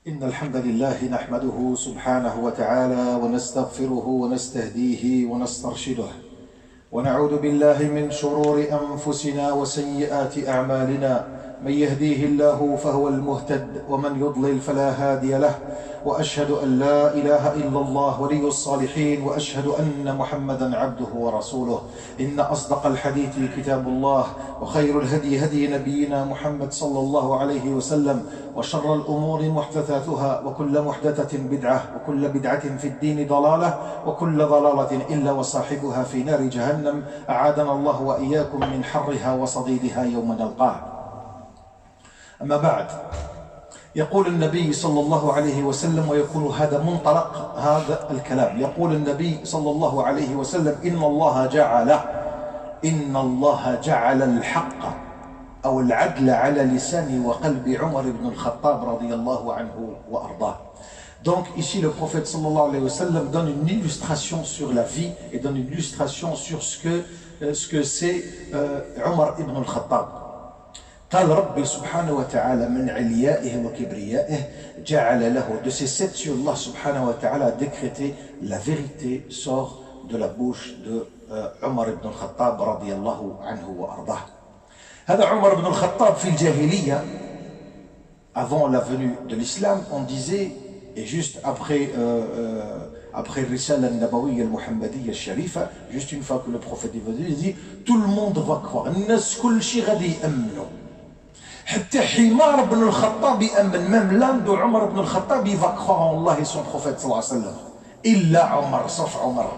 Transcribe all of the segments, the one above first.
إن الحمد لله نحمده سبحانه وتعالى ونستغفره ونستهديه ونسترشده ونعوذ بالله من شرور أنفسنا وسيئات أعمالنا من يهديه الله فهو المهتد ومن يضلل فلا هادي له وأشهد أن لا إله إلا الله ولي الصالحين وأشهد أن محمدا عبده ورسوله إن أصدق الحديث كتاب الله وخير الهدي هدي نبينا محمد صلى الله عليه وسلم وشر الأمور محدثاتها وكل محدثة بدعة وكل بدعة في الدين ضلالة وكل ضلالة إلا وصاحبها في نار جهنم أعاذنا الله وإياكم من حرها وصديدها يوم نلقاه. أما بعد، يقول النبي صلى الله عليه وسلم، ويكون هذا منطلق هذا الكلام، يقول النبي صلى الله عليه وسلم: إن الله جعل الحق أو العدل على لسان وقلب عمر بن الخطاب رضي الله عنه وأرضاه. Donc ici le prophète sallallahu alayhi wa sallam donne une illustration sur la vie et donne une illustration sur ce que c'est Omar ibn al-Khattab. قال ربي سبحانه وتعالى من عليائه وكبريائه جعل له, de ces sept cieux, Allah subhanahu wa ta'ala a décrété la vérité sort de la bouche de Omar ibn al-Khattab رضي الله عنه وأرضاه. هذا عمر ibn al-Khattab في الجاهلية, avant la venue de l'islam, on disait, et juste après Risala al-Nabawiyya al-Muhammadiyya al-Sharifa, juste une fois que le prophète est venu, il dit tout le monde va croire, الناس كل شيء غادي يأمنوا. حتى حمار بن الخطاب يأمن، même l'âme de Omar ibn al-Khattab, il va croire en Allah et son prophète صلى الله عليه وسلم. إلا عمر، sauf عمر.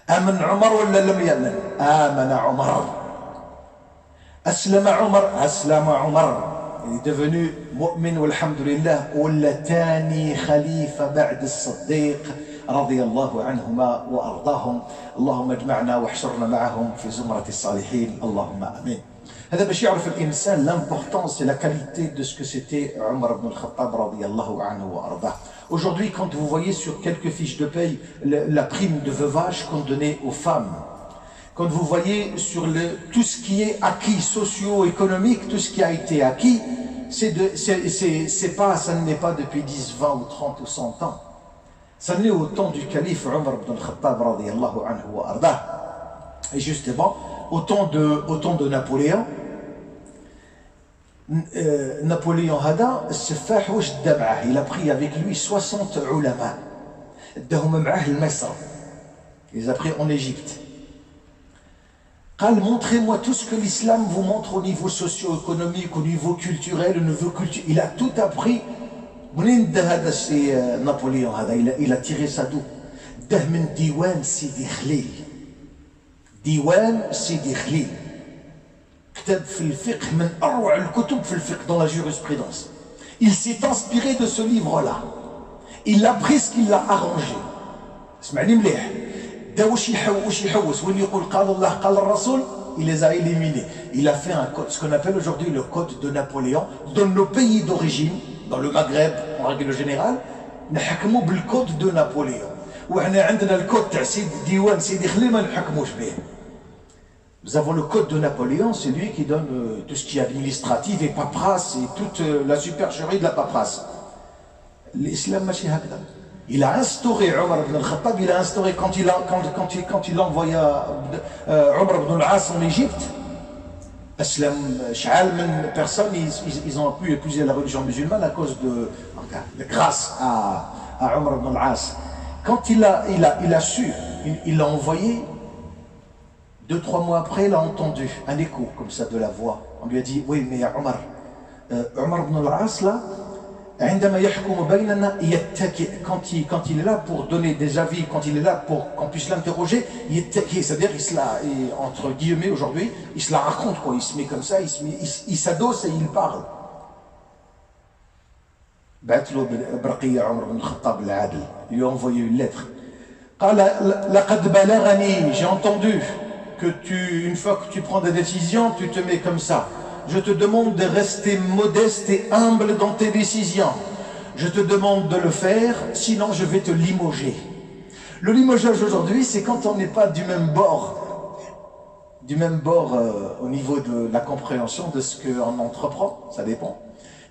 آمن عمر ولا لم يأمن؟ آمن عمر. أسلم عمر، أسلم عمر. Il est devenu mu'min walhamdulillah, ولا تاني خليفة بعد الصديق رضي الله عنهما وأرضاهم. اللهم اجمعنا واحشرنا معهم في زمرة الصالحين، اللهم آمين. هذا باش يعرف الإنسان l'importance et la qualité de ce que c'était Omar ibn al-Khattab radiyallahu anhu wa ardah. Aujourd'hui, quand vous voyez sur quelques fiches de paye la prime de veuvage qu'on donnait aux femmes, quand vous voyez sur tout ce qui est acquis socio-économique, tout ce qui a été acquis, ça n'est pas depuis 10, 20 ou 30 ou 100 ans. Ça n'est au temps du calife Omar ibn al-Khattab radiyallahu anhu wa ardah. Et justement, au temps de Napoléon, Napoléon هذا السفاح واش دا معاه؟ Il a pris avec lui 60 ulama. داهم معاه لمصر. Il les a pris en Égypte. قال montrez-moi tout ce que l'islam vous montre au niveau socio-économique, au niveau culturel, au niveau culturel. Il a tout appris. منين دا هذا الشيء نابليون هذا؟ il a tiré ça d'où؟ داه من ديوان سيدي خليل. ديوان سيدي خليل كتاب في الفقه من أروع الكتب في الفقه dans la jurisprudence. Il s'est inspiré de ce livre-là. Il a pris ce qu'il l'a arrangé. اسمعني مليح. دا واش يحوس وين يقول قال الله قال الرسول, il les a éliminés. Il a fait un code, ce qu'on appelle aujourd'hui le code de Napoléon. Dans nos pays d'origine, dans le Maghreb en règle générale, نحكموا بالcode de Napoléon. وحنا عندنا الكود تاع ديوان سيدي خليل ما نحكموش به. Nous avons le code de Napoléon, c'est lui qui donne tout ce qui est administratif et paperasse et toute la supercherie de la paperasse. L'islam ماشي هكذا. Il a instauré Omar ibn al-Khattab, il a instauré quand il envoya Omar ibn al-As en Égypte. Aslam شحال من personnes ils ont pu épouser la religion musulmane à cause grâce à Omar ibn al-As. Quand il a su, il l'a envoyé. 2-3 mois après, il a entendu un écho comme ça de la voix. On lui a dit: oui, mais Omar, Omar ibn al-As là, quand il est là pour donner des avis, quand il est là pour qu'on puisse l'interroger, c'est-à-dire entre guillemets aujourd'hui, il se la raconte quoi, il se met comme ça, il s'adosse et il parle. بعت له برقية عمر بن الخطاب العادل, il lui a envoyé une lettre. قال لقد بلغني, j'ai entendu que une fois que tu prends des décisions, tu te mets comme ça. Je te demande de rester modeste et humble dans tes décisions. Je te demande de le faire, sinon je vais te limoger. Le limogeage aujourd'hui, c'est quand on n'est pas du même bord au niveau de la compréhension de ce qu'on entreprend, ça dépend.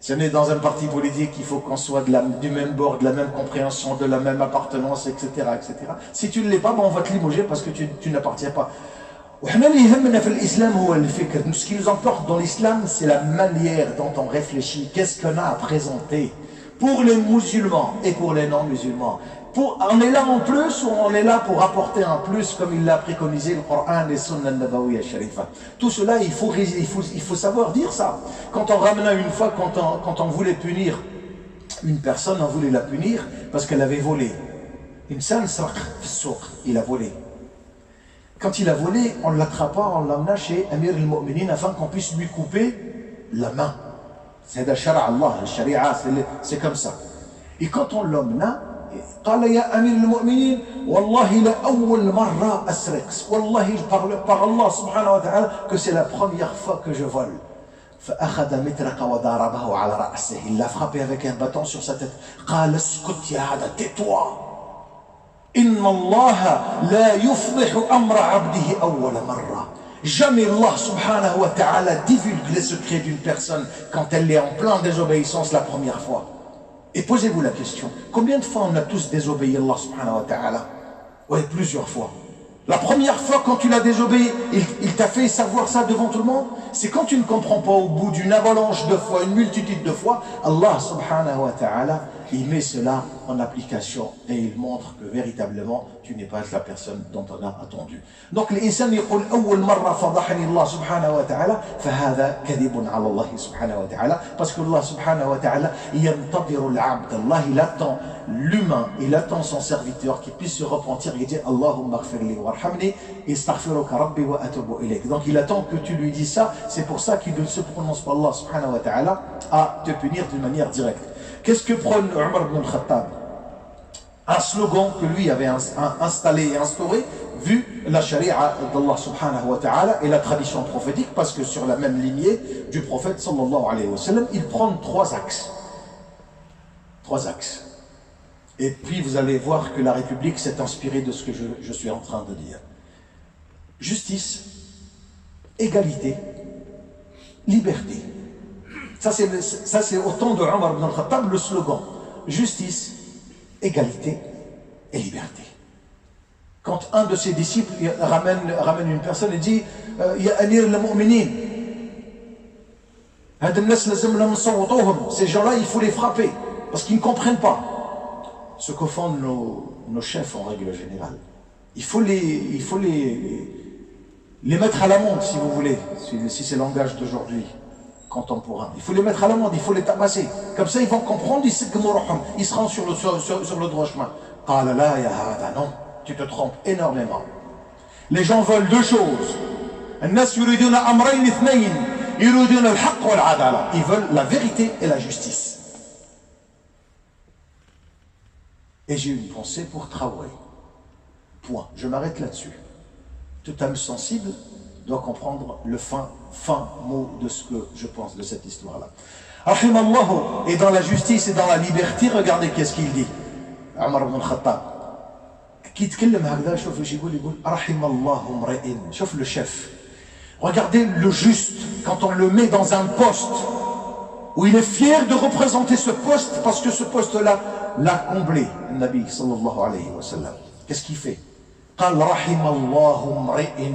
Si on est dans un parti politique, il faut qu'on soit du même bord, de la même compréhension, de la même appartenance, etc. etc. Si tu ne l'es pas, ben on va te limoger parce que tu n'appartiens pas. Ce qui nous emporte dans l'islam, c'est la manière dont on réfléchit. Qu'est-ce qu'on a à présenter pour les musulmans et pour les non-musulmans. On est là en plus ou on est là pour apporter un plus comme il l'a préconisé le Coran et Sunna Nabawiyya Sharifa. Tout cela, il faut savoir dire ça. Quand on ramena une fois, quand on voulait punir une personne, on voulait la punir parce qu'elle avait volé. Il a volé. Quand il a volé, on l'attrapa, on l'amena chez Amir al-Mu'minin afin qu'on puisse lui couper la main. C'est la shara Allah, la sharia, c'est comme ça. Et quand on l'emmena, قال يا أمير المؤمنين والله لأول مرة أسرق والله par Allah subhanahu wa ta'ala que c'est la première fois que je vole. فأخذ مطرقة وضربه على رأسه. Il l'a frappé avec un bâton sur sa tête. قال اسكت يا هذا, tais-toi. إن الله لا يفضح أمر عبده أول مرة. Jamais Allah subhanahu wa ta'ala divulgue les secrets d'une personne quand elle est en pleine désobéissance la première fois. Et posez-vous la question, combien de fois on a tous désobéi Allah subhanahu wa ta'ala? Oui, plusieurs fois. La première fois quand tu l'as désobéi, il t'a fait savoir ça devant tout le monde. C'est quand tu ne comprends pas au bout d'une avalanche de fois, une multitude de fois, Allah subhanahu wa ta'ala, il met cela en application et il montre que véritablement tu n'es pas la personne dont on a attendu. Donc l'insan يقول أول مرة فضحني الله سبحانه وتعالى فهذا كذب على الله سبحانه وتعالى parce que Allah سبحانه وتعالى ينتظر العبد. Allah il attend l'humain, il attend son serviteur qui puisse se repentir et dire Allahumma ighfirli warhamni astaghfiruka rabbi wa atubu ilayk. Donc il attend que tu lui dises ça, c'est pour ça qu'il ne se prononce pas Allah subhanahu wa ta'ala à te punir d'une manière directe. Qu'est-ce que prône Omar ibn al-Khattab? Un slogan que lui avait installé et instauré, vu la charia d'Allah subhanahu wa ta'ala et la tradition prophétique, parce que sur la même lignée du prophète sallallahu alayhi wa sallam, il prend trois axes. Trois axes. Et puis vous allez voir que la République s'est inspirée de ce que je suis en train de dire. Justice, égalité, liberté. Ça c'est au temps de Omar ibn al-Khattab le slogan. Justice, égalité et liberté. Quand un de ses disciples ramène une personne et dit Ya Amir al-Mu'minin, ces gens-là il faut les frapper parce qu'ils ne comprennent pas ce que font nos chefs en règle générale. Il faut les mettre à l'amende si vous voulez, si c'est le langage d'aujourd'hui contemporain. Il faut les mettre à l'amende, il faut les tabasser. Comme ça, ils vont comprendre, ils seront sur le droit chemin. Non, tu te trompes énormément. Les gens veulent deux choses. Ils veulent la vérité et la justice. Et j'ai une pensée pour Traoré. Point. Je m'arrête là-dessus. Toute âme sensible doit comprendre le fin mot de ce que je pense de cette histoire-là. Rahimallahu, et dans la justice et dans la liberté, regardez qu'est-ce qu'il dit. Omar ibn al-Khattab. Qui يتكلم هكذا شوف ايش يقول رحم الله امرئ. شوف le chef. Regardez le juste quand on le met dans un poste où il est fier de représenter ce poste parce que ce poste-là l'a comblé. Le Nabi sallallahu alayhi wa sallam. Qu'est-ce qu'il fait? قال رحم الله امرئ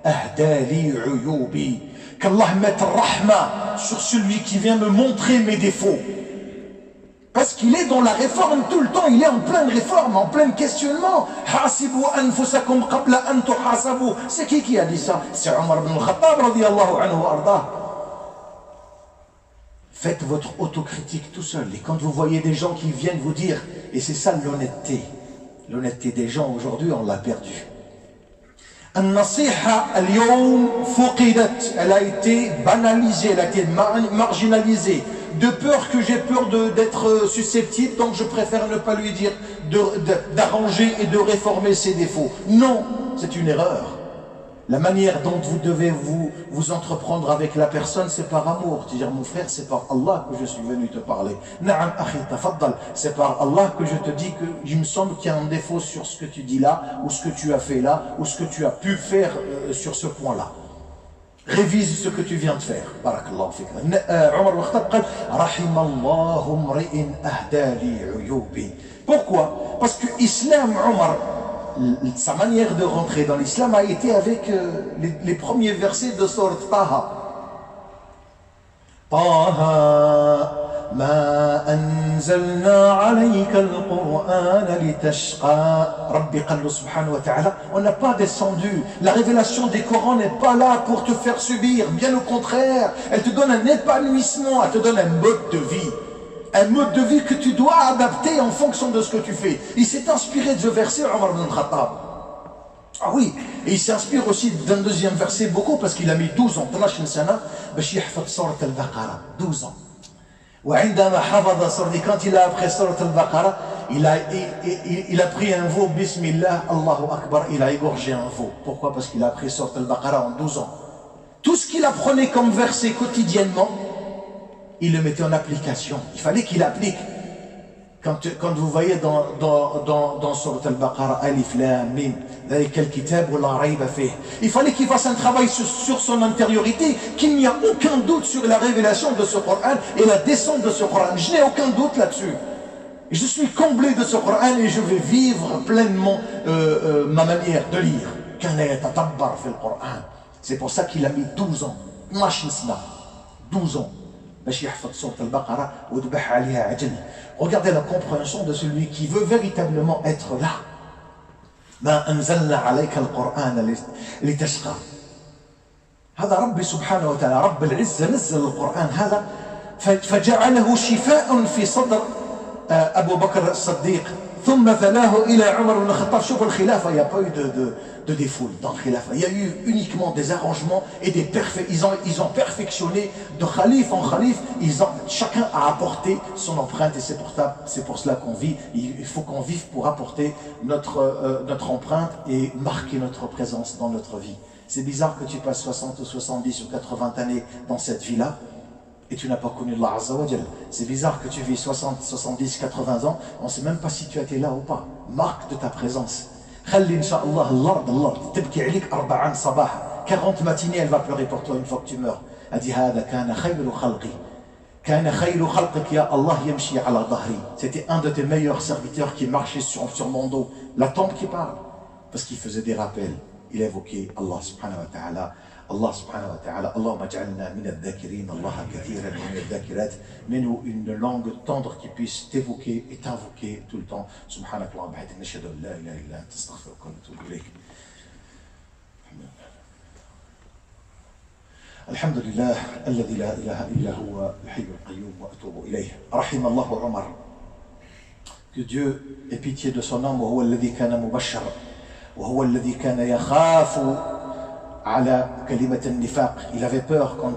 أهدى لي عيوبي. Qu'Allah mette rahma sur celui qui vient me montrer mes défauts. Parce qu'il est dans la réforme tout le temps, il est en pleine réforme, en plein questionnement. Hasibu anfusakum qabla an tuhasabu. C'est qui a dit ça? C'est Omar ibn al-Khattab radiyallahu anhu wa ardah. Faites votre autocritique tout seul. Et quand vous voyez des gens qui viennent vous dire, et c'est ça l'honnêteté. L'honnêteté des gens aujourd'hui, on l'a perdu. An-nasiha al-yawm fuqidat. Elle a été banalisée, elle a été marginalisée. De peur que j'ai peur d'être susceptible, donc je préfère ne pas lui dire d'arranger et de réformer ses défauts. Non, c'est une erreur. La manière dont vous devez vous entreprendre avec la personne, c'est par amour. C'est-à-dire, mon frère, c'est par Allah que je suis venu te parler. Na'am akhi tafaddal. C'est par Allah que je te dis que il me semble qu'il y a un défaut sur ce que tu dis là, ou ce que tu as fait là, ou ce que tu as pu faire sur ce point-là. révise ce que tu viens de faire. Barakallahu fik. Omar ibn Khattab قال رحم الله امرئ أهدى لي عيوبي. Pourquoi? Parce que l'islam, Omar, sa manière de rentrer dans l'islam a été avec les premiers versets de sourate Taha. Taha ما أنزلنا عليك القرآن لتشقى ربي قال له سبحانه وتعالى on n'a pas descendu, la révélation des Corans n'est pas là pour te faire subir, bien au contraire, elle te donne un épanouissement, elle te donne un mode de vie que tu dois adapter en fonction de ce que tu fais. Il s'est inspiré de ce verset Omar ibn Khattab. Ah oui, et il s'inspire aussi d'un deuxième verset beaucoup parce qu'il a mis 12 ans, 12 sana, باش يحفظ سورة البقرة, 12 ans. وعندما حفظ سورة, quand il a appris سورة البقرة, il a pris un veau, Bismillah, Allahu Akbar, il a égorgé un veau. Pourquoi? Parce qu'il a appris سورة البقرة en 12 ans. Tout ce qu'il apprenait comme verset quotidiennement, il le mettait en application. Il fallait qu'il applique. Quand vous voyez dans Surat Al-Baqarah, Alif Lam Mim, il fallait qu'il fasse un travail sur son intériorité, qu'il n'y a aucun doute sur la révélation de ce Coran et la descente de ce Coran. Je n'ai aucun doute là-dessus. Je suis comblé de ce Coran et je vais vivre pleinement ma manière de lire. C'est pour ça qu'il a mis 12 ans. 12 ans. Regardez la compréhension de celui qui veut véritablement être là. ما أنزلنا عليك القرآن لتشقى. هذا ربي سبحانه وتعالى رب العزة نزل القرآن هذا فجعله شفاء في صدر أبو بكر الصديق ثم تلاه إلى عمر بن الخطاب. شوف الخلافة, il n'y a pas eu de défoule dans le khilafah. Il y a eu uniquement des arrangements et des ils ont perfectionné de khalife en khalife. Chacun a apporté son empreinte et c'est pour cela qu'on vit. Il faut qu'on vive pour apporter notre empreinte et marquer notre présence dans notre vie. C'est bizarre que tu passes 60 ou 70 ou 80 années dans cette vie-là et tu n'as pas connu Allah Azza wa Jal. C'est bizarre que tu vis 60, 70, 80 ans, on ne sait même pas si tu as été là ou pas. Marque de ta présence. خلي إن شاء الله الأرض تبكي عليك 40 صباحا. 40 matinées elle va pleurer pour toi une fois que tu meurs. Elle dit هذا كان خير خلقي. كان خير خلقك يا الله يمشي على ظهري. C'était un de tes meilleurs serviteurs qui marchait sur mon dos. La tombe qui parle. Parce qu'il faisait des rappels. Il évoquait Allah subhanahu wa ta'ala. Allah subhanahu wa ta'ala, Allahumma ja'alna min al-dhakirin, Allah kathiran min al-dhakirat, mets-nous une langue tendre qui puisse t'évoquer et t'invoquer tout le temps. Subhanak wa bihamdika, nashhadu an la ilaha illa anta, astaghfiruka wa atubu ilayk. Alhamdulillah, alladhi la ilaha illa huwa al-hayy al-qayyum wa atubu ilayh. Rahim Allahu Umar. Que Dieu ait pitié de son âme, wa huwa alladhi kana mubashshar, wa huwa alladhi kana yakhafu il avait peur qu'on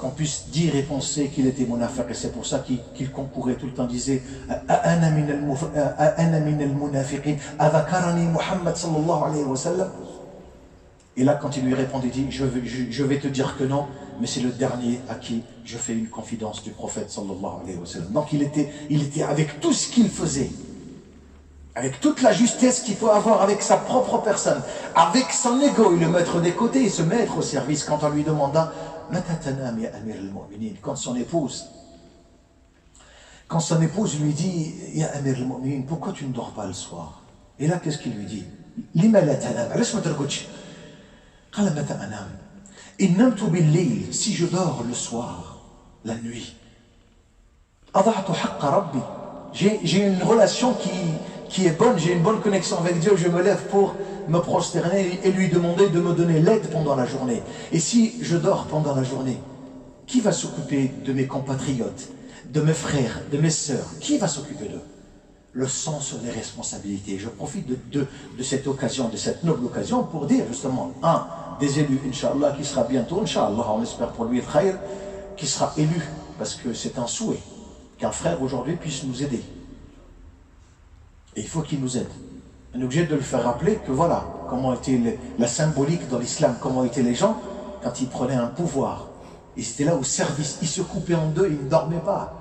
puisse dire et penser qu'il était munafiq, et c'est pour ça qu'il concourait tout le temps, disait et là quand il lui répondait, il dit je vais te dire que non, mais c'est le dernier à qui je fais une confidence du prophète sallallahu alayhi wa sallam. Donc il était avec tout ce qu'il faisait, avec toute la justesse qu'il peut avoir avec sa propre personne, avec son ego, il le mettre des côtés et se mettre au service. Quand on lui demanda quand son épouse lui dit Ya Amir al-Mu'minin, pourquoi tu ne dors pas le soir? Et là qu'est-ce qu'il lui dit? Si je dors le soir, la nuit, j'ai une relation qui est bonne, j'ai une bonne connexion avec Dieu, je me lève pour me prosterner et lui demander de me donner l'aide pendant la journée. Et si je dors pendant la journée, qui va s'occuper de mes compatriotes, de mes frères, de mes sœurs? Qui va s'occuper d'eux? Le sens des responsabilités. Je profite de cette occasion, de cette noble occasion pour dire justement, un des élus, Inch'Allah, qui sera bientôt, Inch'Allah, on espère pour lui le khayr, qui sera élu, parce que c'est un souhait qu'un frère aujourd'hui puisse nous aider. Et il faut qu'il nous aide. On est obligé de le faire rappeler que voilà, comment était la symbolique dans l'islam, comment étaient les gens quand ils prenaient un pouvoir. Ils étaient là au service, ils se coupaient en deux, ils ne dormaient pas.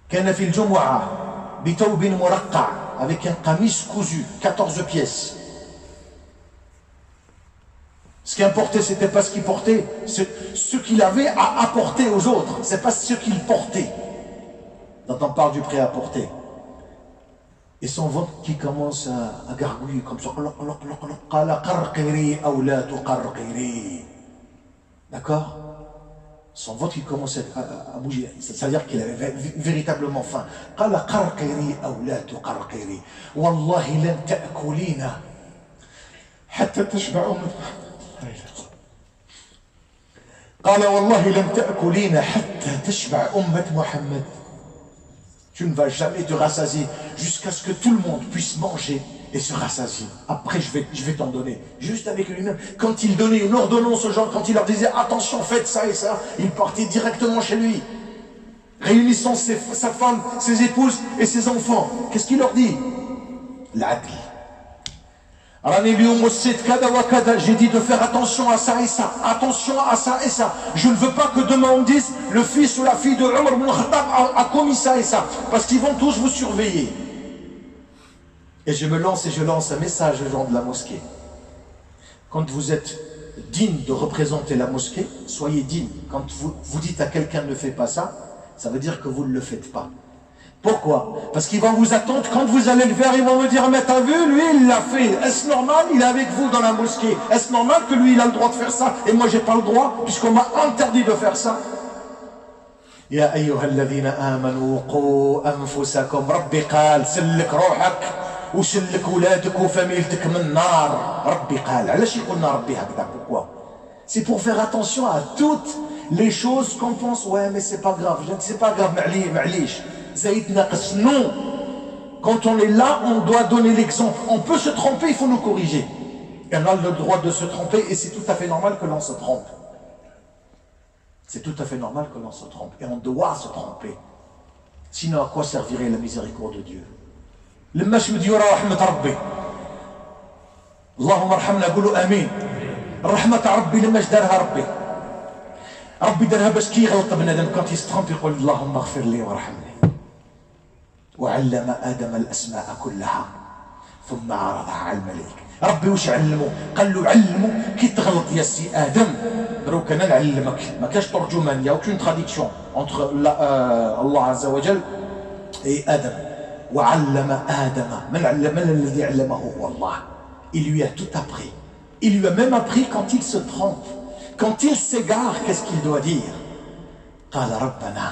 Kana fil jumu'ah, bitawbin muraqqa, avec un qamis cousu, 14 pièces. Ce qui importait, c'était pas ce qu'il portait, ce qu'il avait à apporter aux autres. C'est pas ce qu'il portait. Quand on parle du prêt à porter. Et son ventre qui commence à gargouiller comme ça. D'accord? Son ventre qui commence à bouger. C'est-à-dire qu'il avait véritablement faim. Wallahi lan ta'kulina hatta tashba'u. قال والله لن تأكلين حتى تشبع أمة محمد. Tu ne vas jamais te rassasier jusqu'à ce que tout le monde puisse manger et se rassasier. Après, je vais t'en donner. Juste avec lui-même. Quand il donnait une ordonnance aux gens, quand il leur disait attention, faites ça et ça, il partait directement chez lui. Réunissant sa femme, ses épouses et ses enfants. Qu'est-ce qu'il leur dit? L'adl. J'ai dit de faire attention à ça et ça, attention à ça et ça. Je ne veux pas que demain on me dise le fils ou la fille de Omar ibn Khattab a commis ça et ça, parce qu'ils vont tous vous surveiller. Et je lance un message aux gens de la mosquée. Quand vous êtes digne de représenter la mosquée, soyez digne. Quand vous dites à quelqu'un ne fais pas ça, ça veut dire que vous ne le faites pas. Pourquoi? Parce qu'ils vont vous attendre, quand vous allez le faire, ils vont me dire, mais t'as vu, lui il l'a fait. Est-ce normal? Il est avec vous dans la mosquée. Est-ce normal que lui il a le droit de faire ça et moi j'ai pas le droit, puisqu'on m'a interdit de faire ça? Ya ayyuha alladhina amanu qu anfusakum rabbi qal sallek روحك وسلك ولادك وفاميلتك من النار. ربي قال. علاش يقولنا ربي هكذا؟ Pourquoi? C'est pour faire attention à toutes les choses qu'on pense, ouais mais c'est pas grave, c'est pas grave, معليش. Non, quand on est là, on doit donner l'exemple. On peut se tromper, il faut nous corriger. Et on a le droit de se tromper et c'est tout à fait normal que l'on se trompe. C'est tout à fait normal que l'on se trompe. Et on doit se tromper. Sinon, à quoi servirait la miséricorde de Dieu? لما شمد يرى رحمة ربي اللهم ارحمنا قولوا امين. رحمة ربي لما دارها ربي دارها باش كي يغلط بنادم كان يسترمب يقول اللهم اغفر لي وارحمني. وعلم آدم الأسماء كلها ثم عرضها على الملائكة. ربي وش علمه؟ قال له علمه كي تغلط يا سي آدم دروك أنا نعلمك. ما كاش ترجمان، يا aucune traduction entre الله عز وجل et Adam. وعلم آدم من الذي علمه هو الله. Il lui a tout appris. Il lui a même appris quand il se trompe, quand il s'égare, qu'est-ce qu'il doit dire? قال ربنا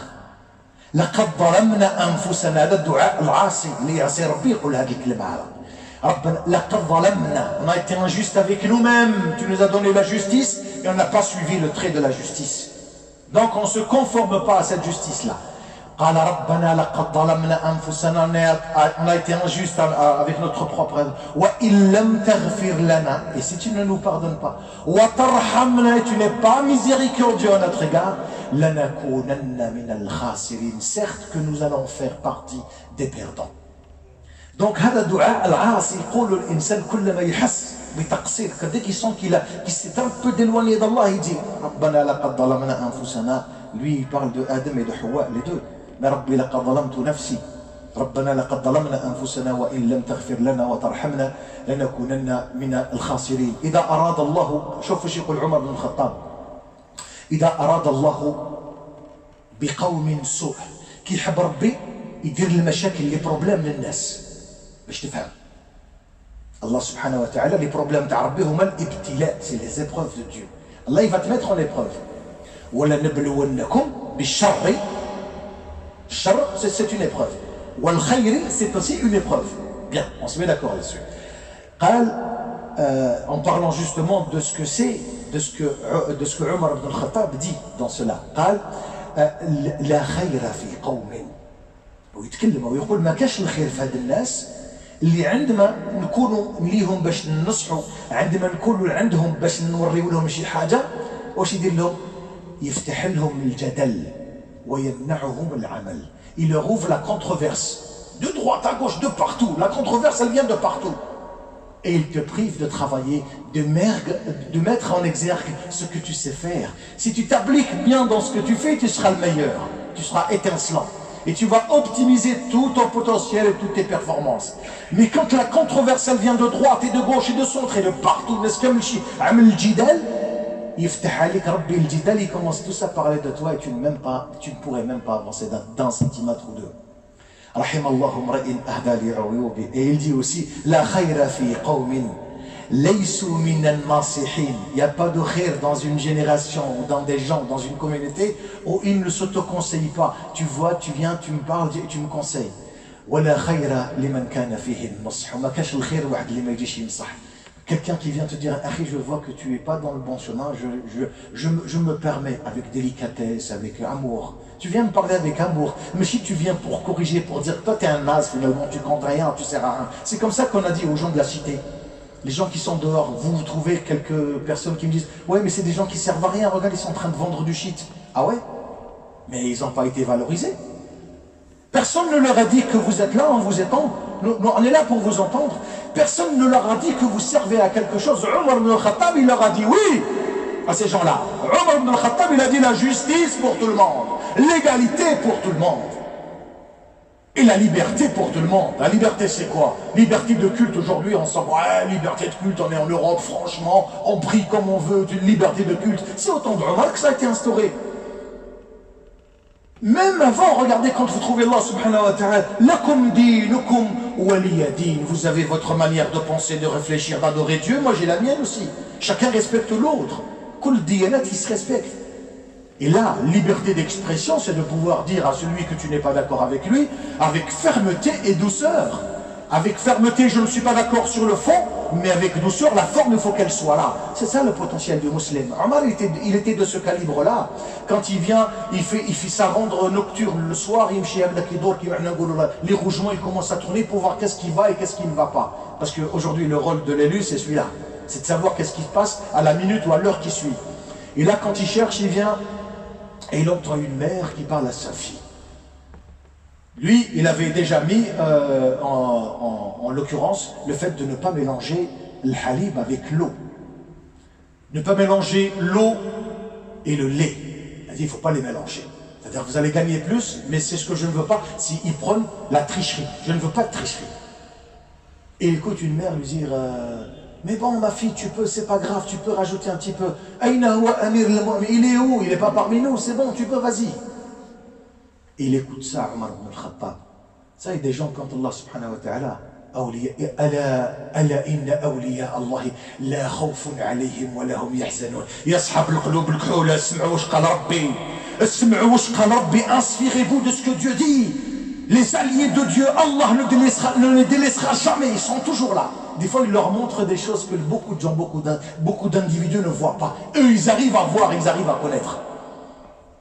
لقد ظلمنا أنفسنا. هذا الدعاء العاصي اللي يعصي ربي يقول هذه الكلمة هذا. ربنا لقد ظلمنا. On a été injuste avec nous-mêmes. Tu nous as donné la justice et on n'a pas suivi le trait de la justice. Donc on ne se conforme pas à cette justice-là. قال ربنا لقد ظلمنا أنفسنا. On a été injuste avec notre propre. وإن لم تغفر لنا. Et si tu ne nous pardonnes pas, وترحمنا, et tu n'es pas miséricordieux à notre égard, لنكونن من الخاسرين. Certes que nous allons faire partie des perdants. Donc هذا دعاء العاصي يقول الإنسان كلما يحس بتقصير dès qu'il sent qu'il s'est un peu éloigné d'Allah, il dit ربنا لقد ظلمنا أنفسنا. Lui il parle de Adam et de Hawa, les deux. Mais ربي لقد ظلمت نفسي. ربنا لقد ظلمنا أنفسنا وإن لم تغفر لنا وترحمنا لنكونن من الخاسرين. إذا أراد الله، شوف ايش يقول عمر بن الخطاب، إذا أراد الله بقوم سوء، كي يحب ربي يدير المشاكل لي بروبليم للناس باش تفهم. الله سبحانه وتعالى لي بروبليم تاع ربي هما الابتلاء، سي لي زيبروف دو ديو. الله يفا تميتر اون ايبروف. ولا نبلونكم بالشر. الشر c'est une épreuve. والخير c'est aussi une épreuve. Bien, on se met d'accord là-dessus. قال en parlant justement de ce que c'est, de ce que Omar ibn al-Khattab dit dans cela. قال لا خير في قوم. ويتكلم ويقول ما كاش الخير في هاد الناس اللي عندما نكونوا ليهم باش ننصحوا، عندما نكونوا عندهم باش نوريو لهم شي حاجه، واش يدير لهم؟ يفتح لهم الجدل ويمنعهم العمل. Il leur ouvre la controverse de droite à gauche, de partout. La controverse, elle vient de partout. Et il te prive de travailler, de mettre en exergue ce que tu sais faire. Si tu t'appliques bien dans ce que tu fais, tu seras le meilleur. Tu seras étincelant. et tu vas optimiser tout ton potentiel et toutes tes performances. Mais quand la controverse elle vient de droite et de gauche et de centre et de partout, ils commencent tous à parler de toi et tu ne pourrais même pas avancer d'un centimètre ou deux. Et il dit aussi la khayra fi qawmin laysu minan nasihin. Il n'y a pas de khair dans une génération ou dans des gens, dans une communauté où ils ne s'auto-conseillent pas. Tu vois, tu viens, tu me parles, tu me conseilles. Wala khayra liman kana fihi an-nush. Ma kash al-khair wahd li ma yjish yamsah. Quelqu'un qui vient te dire Akhi, je vois que tu n'es pas dans le bon chemin, je me permets avec délicatesse, avec amour. Tu viens me parler avec amour, mais si tu viens pour corriger, pour dire toi t'es un naze, finalement tu comptes rien, tu sers à rien. C'est comme ça qu'on a dit aux gens de la cité. Les gens qui sont dehors, vous trouvez quelques personnes qui me disent ouais mais c'est des gens qui servent à rien, regarde ils sont en train de vendre du shit. Ah ouais? Mais ils n'ont pas été valorisés. Personne ne leur a dit que vous êtes là, on vous étend. On est là pour vous entendre. Personne ne leur a dit que vous servez à quelque chose. Omar ibn al-Khattab, il leur a dit oui à ces gens-là. Omar ibn al-Khattab, il a dit la justice pour tout le monde, l'égalité pour tout le monde et la liberté pour tout le monde. La liberté, c'est quoi? Liberté de culte. Aujourd'hui, on s'en ouais, liberté de culte, on est en Europe, franchement, on prie comme on veut, une liberté de culte. C'est au temps de Omar que ça a été instauré. Même avant, regardez quand vous trouvez Allah subhanahu wa ta'ala, lakum dinukum waliya din. Vous avez votre manière de penser, de réfléchir, d'adorer Dieu. Moi j'ai la mienne aussi. Chacun respecte l'autre. Kul diyanat, il se respecte. Et là, liberté d'expression, c'est de pouvoir dire à celui que tu n'es pas d'accord avec lui, avec fermeté et douceur. Avec fermeté, je ne suis pas d'accord sur le fond, mais avec douceur, la forme, il faut qu'elle soit là. C'est ça le potentiel du musulman. Omar, il était de ce calibre-là. Quand il vient, il fait sa ronde nocturne le soir, les rougements, ils commencent à tourner pour voir qu'est-ce qui va et qu'est-ce qui ne va pas. Parce qu'aujourd'hui, le rôle de l'élu, c'est celui-là. C'est de savoir qu'est-ce qui se passe à la minute ou à l'heure qui suit. Et là, quand il cherche, il vient et il entend une mère qui parle à sa fille. Lui, il avait déjà mis en l'occurrence le fait de ne pas mélanger le halib avec l'eau. Ne pas mélanger l'eau et le lait. Il a dit, il ne faut pas les mélanger. C'est-à-dire que vous allez gagner plus, mais c'est ce que je ne veux pas s'ils prennent la tricherie. Je ne veux pas de tricherie. Et il écoute une mère lui dire, mais bon ma fille, tu peux, c'est pas grave, tu peux rajouter un petit peu. Aïna huwa amir al-mu'min, il est où? Il n'est pas parmi nous, c'est bon, tu peux, vas-y. Et il écoute ça, Omar ibn al-Khattab. Ça, il y a des gens, quand Allah subhanahu wa ta'ala, ألا إن أولياء الله لا خوف عليهم ولا هم يحزنون. يا أصحاب القلوب الكحولة, اسمعوا واش قال ربي. اسمعوا واش قال ربي. Inspirez-vous de ce que Dieu dit. Les alliés de Dieu, Allah ne les délaissera jamais, ils sont toujours là. Des fois, il leur montre des choses que beaucoup de gens, beaucoup d'individus ne voient pas. Eux, ils arrivent à voir, ils arrivent à connaître.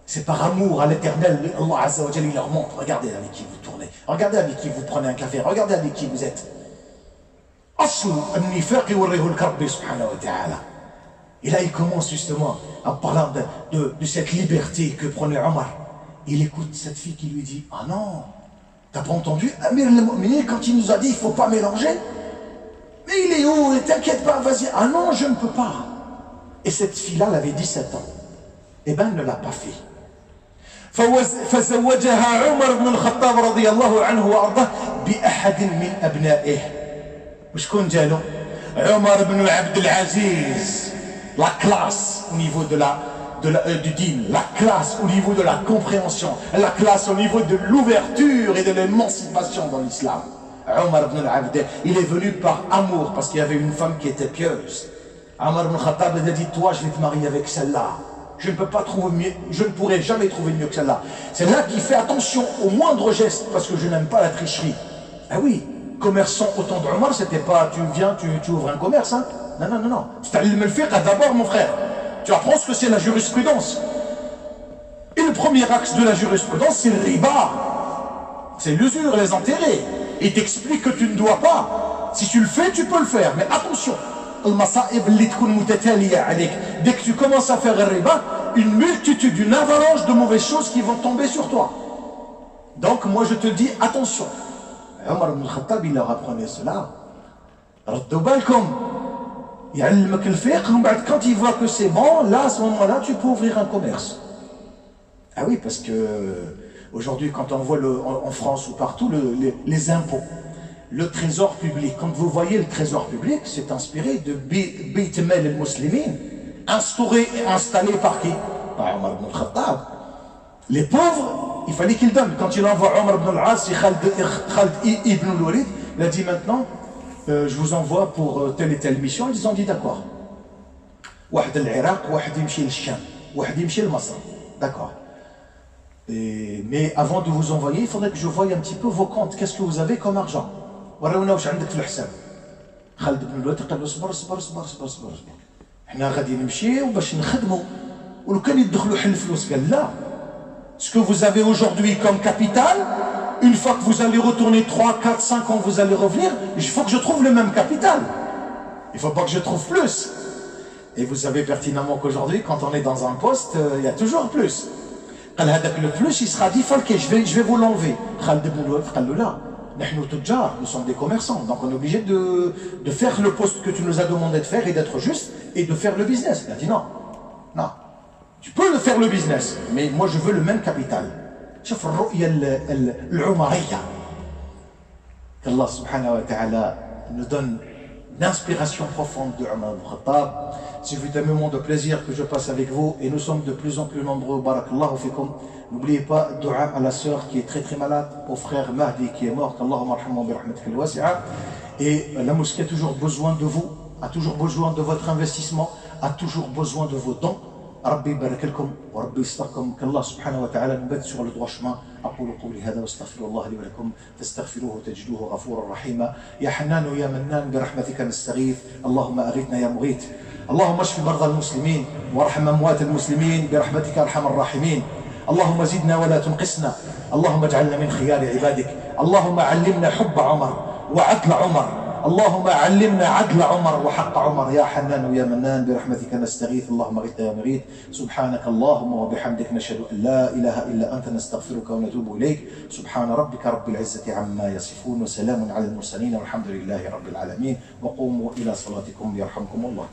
C'est par amour à l'éternel, Allah Azza wa Jalla, il leur montre. Regardez avec qui vous tournez, regardez avec qui vous prenez un café, regardez avec qui vous êtes. Et là, il commence justement à parler de cette liberté que prenait Omar. Il écoute cette fille qui lui dit, ah non, t'as pas entendu Amir al-Mu'minin quand il nous a dit il faut pas mélanger? Mais il est où? T'inquiète pas, vas-y. Ah non, je ne peux pas. Et cette fille-là, elle avait 17 ans. Eh bien, elle ne l'a pas fait. فزوجها عمر بن الخطاب رضي الله عنه وارضاه بأحد من أبنائه. وشكون جالو؟ عمر بن عبد العزيز. La classe au niveau du dîn, la classe au niveau de la compréhension, la classe au niveau de l'ouverture et de l'émancipation dans l'islam. Omar ibn al-Abd, il est venu par amour parce qu'il y avait une femme qui était pieuse. Omar ibn al-Khattab a dit, toi je vais te marier avec celle-là. Je ne peux pas trouver mieux, je ne pourrai jamais trouver mieux que celle-là. Celle-là qui fait attention au moindre geste parce que je n'aime pas la tricherie. Ah oui, commerçant au temps d'Omar, c'était pas tu viens, tu ouvres un commerce, hein. Non, non, non, non. C'est à le faire d'abord, mon frère. Tu apprends ce que c'est la jurisprudence. Et le premier axe de la jurisprudence, c'est le riba. C'est l'usure, les intérêts. Il t'explique que tu ne dois pas. Si tu le fais, tu peux le faire. Mais attention. Dès que tu commences à faire le riba, une multitude, une avalanche de mauvaises choses qui vont tomber sur toi. Donc moi je te dis attention. Omar ibn al-Khattab, il leur apprenait cela. Quand il voit que c'est bon, là à ce moment-là tu peux ouvrir un commerce. Ah oui, parce que Aujourd'hui, quand on voit en France ou partout les impôts, le trésor public, quand vous voyez le trésor public, c'est inspiré de Beit Mal al-Muslimin, instauré et installé par qui? Par Omar ibn al-Khattab. Les pauvres, il fallait qu'ils donnent. Quand il envoie Omar ibn al-As et Khalid ibn al-Walid, il a dit maintenant, je vous envoie pour telle et telle mission. Ils ont dit d'accord. واحد العراق, واحد يمشي للشام, واحد يمشي لمصر. D'accord. Mais avant de vous envoyer, il faudrait que je voie un petit peu vos comptes. Qu'est-ce que vous avez comme argent? ورونا واش عندك في الحساب. خالد بن الوليد قال له صبر صبر صبر صبر صبر. حنا غادي نمشيو باش نخدموا. ولو كان يدخلوا حل الفلوس قال لا. Ce que vous avez aujourd'hui comme capital, une fois que vous allez retourner 3, 4, 5 ans, vous allez revenir, il faut que je trouve le même capital. Il ne faut pas que je trouve plus. Et vous savez pertinemment qu'aujourd'hui, quand on est dans un poste, il y a toujours plus. Le plus, il sera dit, je vais vous l'enlever. Nous sommes des commerçants, donc on est obligé de faire le poste que tu nous as demandé de faire et d'être juste et de faire le business. Il a dit non, non. Tu peux le faire le business, mais moi je veux le même capital. شوف الرؤية العمرية. qu'Allah subhanahu wa ta'ala nous donne l'inspiration profonde de Omar ibn Khattab. C'est un moment de plaisir que je passe avec vous et nous sommes de plus en plus nombreux. Barakallahu fikum. N'oubliez pas, dua à la sœur qui est très très malade, au frère Mahdi qui est mort, qu'Allahumma arhamhu bi rahmatika al-wasi'a. Et la mosquée a toujours besoin de vous, a toujours besoin de votre investissement, a toujours besoin de vos dons. ربي يبارك لكم وربي يستركم كالله سبحانه وتعالى نبات sur le droit chemin. أقول قولي هذا واستغفر الله لي ولكم فاستغفروه تجدوه غفورا رحيما. يا حنان يا منان برحمتك نستغيث. اللهم أغثنا يا مغيث. اللهم اشف مرضى المسلمين وارحم أموات المسلمين برحمتك أرحم الراحمين. اللهم زدنا ولا تنقصنا. اللهم اجعلنا من خيار عبادك. اللهم علمنا حب عمر وعدل عمر. اللهم علمنا عدل عمر وحق عمر. يا حنان يا منان برحمتك نستغيث. اللهم اغثنا يا مغيث. سبحانك اللهم وبحمدك نشهد أن لا إله إلا أنت نستغفرك ونتوب إليك. سبحان ربك رب العزة عما يصفون وسلام على المرسلين والحمد لله رب العالمين. وقوموا إلى صلاتكم يرحمكم الله.